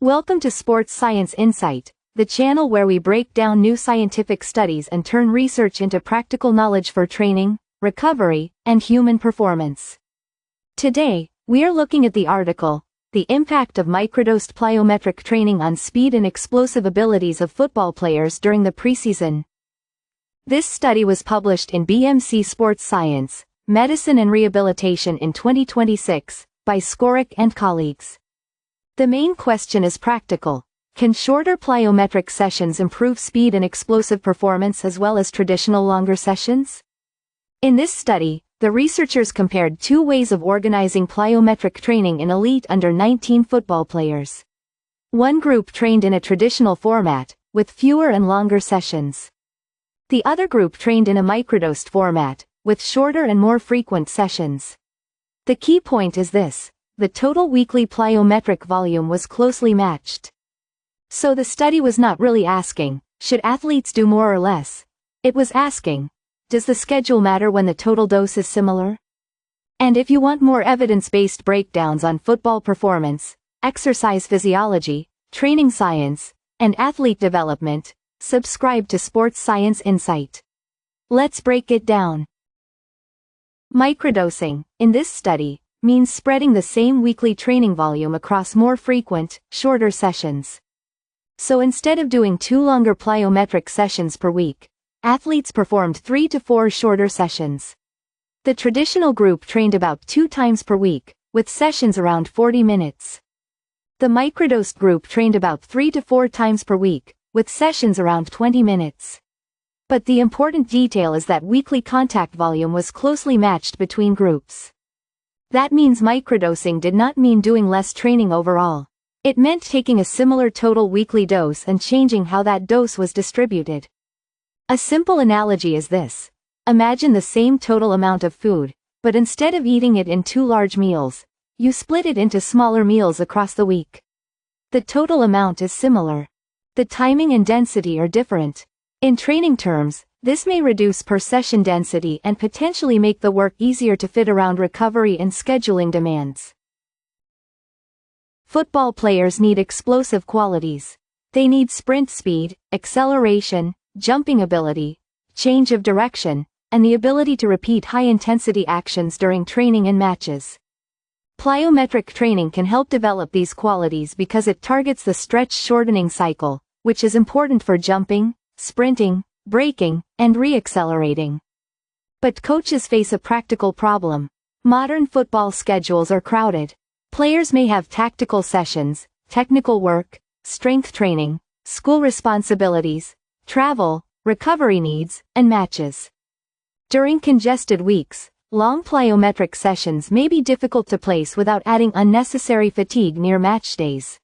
Welcome to Sports Science Insight, the channel where we break down new scientific studies and turn research into practical knowledge for training, recovery, and human performance. Today, we are looking at the article, The Impact of Microdosed Plyometric Training on Speed and Explosive Abilities of Football Players During the Preseason. This study was published in BMC Sports Science, Medicine and Rehabilitation in 2026, by Škorik and colleagues. The main question is practical. Can shorter plyometric sessions improve speed and explosive performance as well as traditional longer sessions? In this study, the researchers compared two ways of organizing plyometric training in elite under-19 football players. One group trained in a traditional format, with fewer and longer sessions. The other group trained in a microdosed format, with shorter and more frequent sessions. The key point is this: the total weekly plyometric volume was closely matched. So the study was not really asking, should athletes do more or less? It was asking, does the schedule matter when the total dose is similar? And if you want more evidence-based breakdowns on football performance, exercise physiology, training science, and athlete development, subscribe to Sports Science Insight. Let's break it down. Microdosing, in this study, means spreading the same weekly training volume across more frequent, shorter sessions. So instead of doing 2 longer plyometric sessions per week, athletes performed 3 to 4 shorter sessions. The traditional group trained about 2 times per week, with sessions around 40 minutes. The microdosed group trained about 3 to 4 times per week, with sessions around 20 minutes. But the important detail is that weekly contact volume was closely matched between groups. That means microdosing did not mean doing less training overall. It meant taking a similar total weekly dose and changing how that dose was distributed. A simple analogy is this. Imagine the same total amount of food, but instead of eating it in 2 large meals, you split it into smaller meals across the week. The total amount is similar. The timing and density are different. In training terms, this may reduce per-session density and potentially make the work easier to fit around recovery and scheduling demands. Football players need explosive qualities. They need sprint speed, acceleration, jumping ability, change of direction, and the ability to repeat high-intensity actions during training and matches. Plyometric training can help develop these qualities because it targets the stretch-shortening cycle, which is important for jumping, sprinting, braking, and re-accelerating. But coaches face a practical problem. Modern football schedules are crowded. Players may have tactical sessions, technical work, strength training, school responsibilities, travel, recovery needs, and matches. During congested weeks, long plyometric sessions may be difficult to place without adding unnecessary fatigue near match days.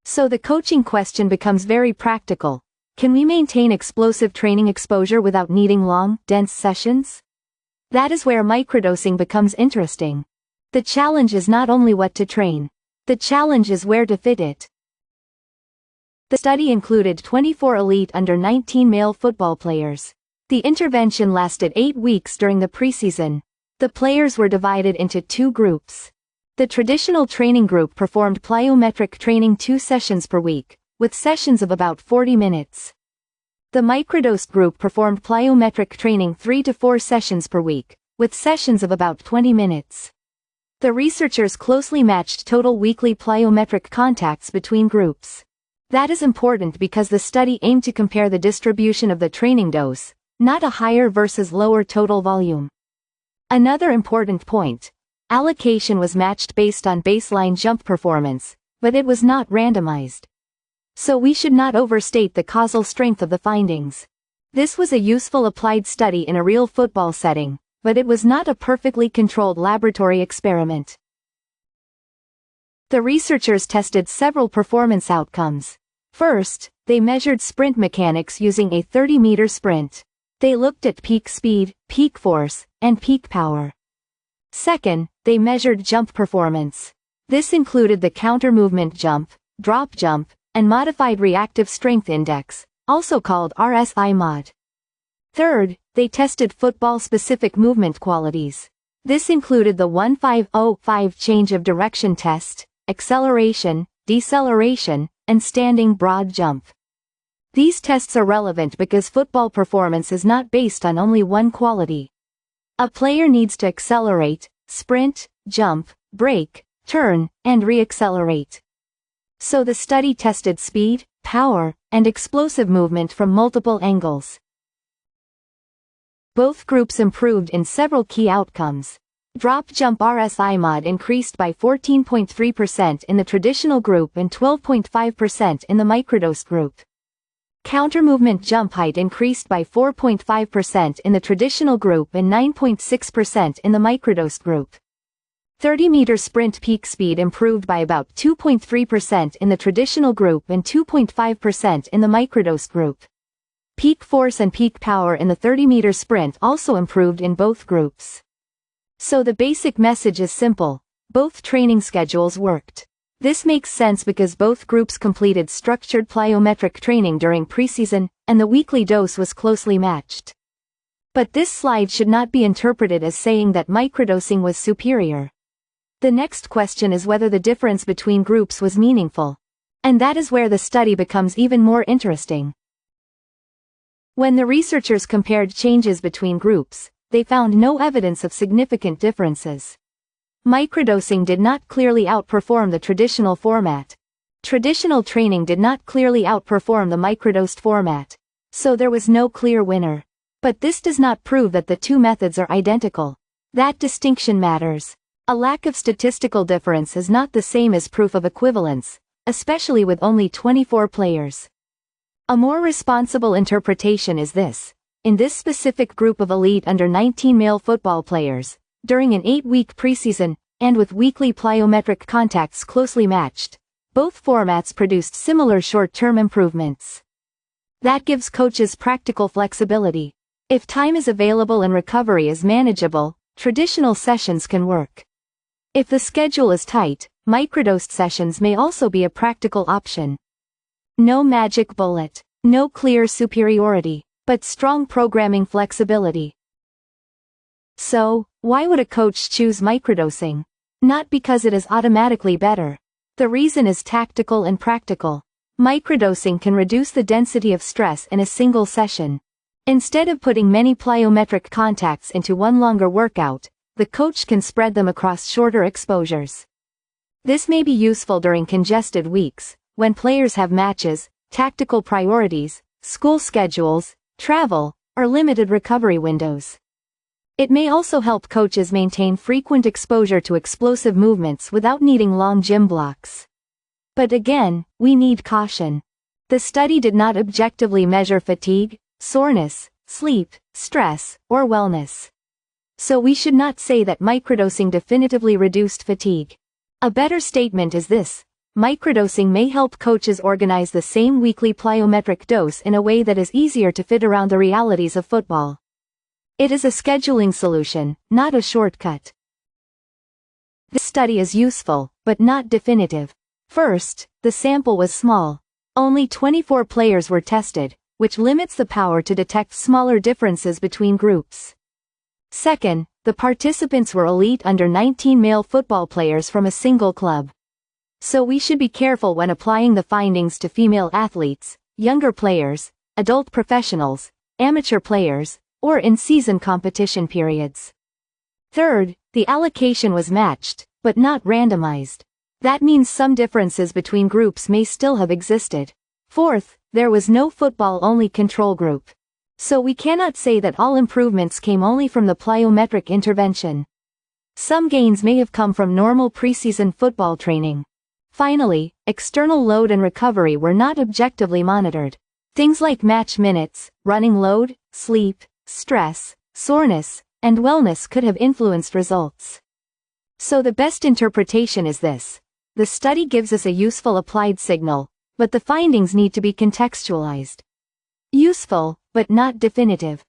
So the coaching question becomes very practical. Can we maintain explosive training exposure without needing long, dense sessions? That is where microdosing becomes interesting. The challenge is not only what to train. The challenge is where to fit it. The study included 24 elite under-19 male football players. The intervention lasted 8 weeks during the preseason. The players were divided into 2 groups. The traditional training group performed plyometric training 2 sessions per week, with sessions of about 40 minutes. The microdosed group performed plyometric training 3 to 4 sessions per week, with sessions of about 20 minutes. The researchers closely matched total weekly plyometric contacts between groups. That is important because the study aimed to compare the distribution of the training dose, not a higher versus lower total volume. Another important point: allocation was matched based on baseline jump performance, but it was not randomized. So we should not overstate the causal strength of the findings. This was a useful applied study in a real football setting, but it was not a perfectly controlled laboratory experiment. The researchers tested several performance outcomes. First, they measured sprint mechanics using a 30-meter sprint. They looked at peak speed, peak force, and peak power. Second, they measured jump performance. This included the counter-movement jump, drop jump, and Modified Reactive Strength Index, also called RSI mod. Third, they tested football-specific movement qualities. This included the 1505 change of direction test, acceleration, deceleration, and standing broad jump. These tests are relevant because football performance is not based on only one quality. A player needs to accelerate, sprint, jump, brake, turn, and re-accelerate. So the study tested speed, power, and explosive movement from multiple angles. Both groups improved in several key outcomes. Drop jump RSI mod increased by 14.3% in the traditional group and 12.5% in the microdosed group. Counter-movement jump height increased by 4.5% in the traditional group and 9.6% in the microdosed group. 30-meter sprint peak speed improved by about 2.3% in the traditional group and 2.5% in the microdosed group. Peak force and peak power in the 30-meter sprint also improved in both groups. So the basic message is simple: both training schedules worked. This makes sense because both groups completed structured plyometric training during preseason, and the weekly dose was closely matched. But this slide should not be interpreted as saying that microdosing was superior. The next question is whether the difference between groups was meaningful. And that is where the study becomes even more interesting. When the researchers compared changes between groups, they found no evidence of significant differences. Microdosing did not clearly outperform the traditional format. Traditional training did not clearly outperform the microdosed format. So there was no clear winner. But this does not prove that the two methods are identical. That distinction matters. A lack of statistical difference is not the same as proof of equivalence, especially with only 24 players. A more responsible interpretation is this: in this specific group of elite under-19 male football players, during an 8-week preseason, and with weekly plyometric contacts closely matched, both formats produced similar short-term improvements. That gives coaches practical flexibility. If time is available and recovery is manageable, traditional sessions can work. If the schedule is tight, microdosed sessions may also be a practical option. No magic bullet, no clear superiority, but strong programming flexibility. So, why would a coach choose microdosing? Not because it is automatically better. The reason is tactical and practical. Microdosing can reduce the density of stress in a single session. Instead of putting many plyometric contacts into one longer workout, the coach can spread them across shorter exposures. This may be useful during congested weeks, when players have matches, tactical priorities, school schedules, travel, or limited recovery windows. It may also help coaches maintain frequent exposure to explosive movements without needing long gym blocks. But again, we need caution. The study did not objectively measure fatigue, soreness, sleep, stress, or wellness. So we should not say that microdosing definitively reduced fatigue. A better statement is this: microdosing may help coaches organize the same weekly plyometric dose in a way that is easier to fit around the realities of football. It is a scheduling solution, not a shortcut. This study is useful, but not definitive. First, the sample was small. Only 24 players were tested, which limits the power to detect smaller differences between groups. Second, the participants were elite under-19 male football players from a single club. So we should be careful when applying the findings to female athletes, younger players, adult professionals, amateur players, or in-season competition periods. Third, the allocation was matched, but not randomized. That means some differences between groups may still have existed. Fourth, there was no football-only control group. So we cannot say that all improvements came only from the plyometric intervention. Some gains may have come from normal preseason football training. Finally, external load and recovery were not objectively monitored. Things like match minutes, running load, sleep, stress, soreness, and wellness could have influenced results. So the best interpretation is this: the study gives us a useful applied signal, but the findings need to be contextualized. Useful, but not definitive.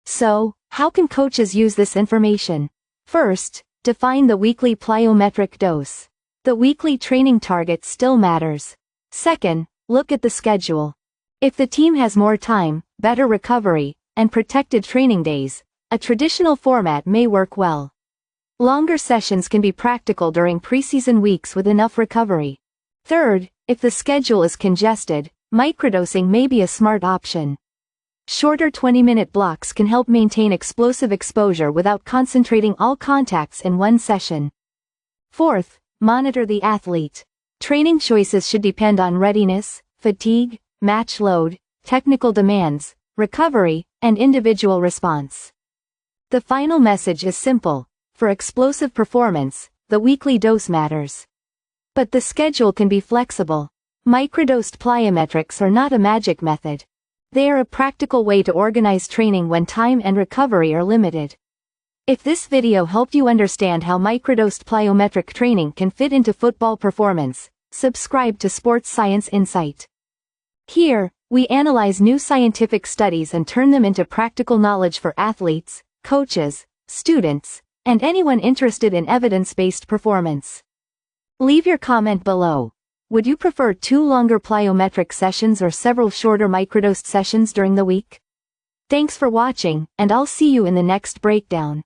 So, how can coaches use this information? First, define the weekly plyometric dose. The weekly training target still matters. Second, look at the schedule. If the team has more time, better recovery, and protected training days, a traditional format may work well. Longer sessions can be practical during preseason weeks with enough recovery. Third, if the schedule is congested, microdosing may be a smart option. Shorter 20-minute blocks can help maintain explosive exposure without concentrating all contacts in one session. Fourth, monitor the athlete. Training choices should depend on readiness, fatigue, match load, technical demands, recovery, and individual response. The final message is simple. For explosive performance, the weekly dose matters. But the schedule can be flexible. Microdosed plyometrics are not a magic method. They are a practical way to organize training when time and recovery are limited. If this video helped you understand how microdosed plyometric training can fit into football performance, subscribe to Sports Science Insight. Here, we analyze new scientific studies and turn them into practical knowledge for athletes, coaches, students, and anyone interested in evidence-based performance. Leave your comment below. Would you prefer 2 longer plyometric sessions or several shorter microdosed sessions during the week? Thanks for watching, and I'll see you in the next breakdown.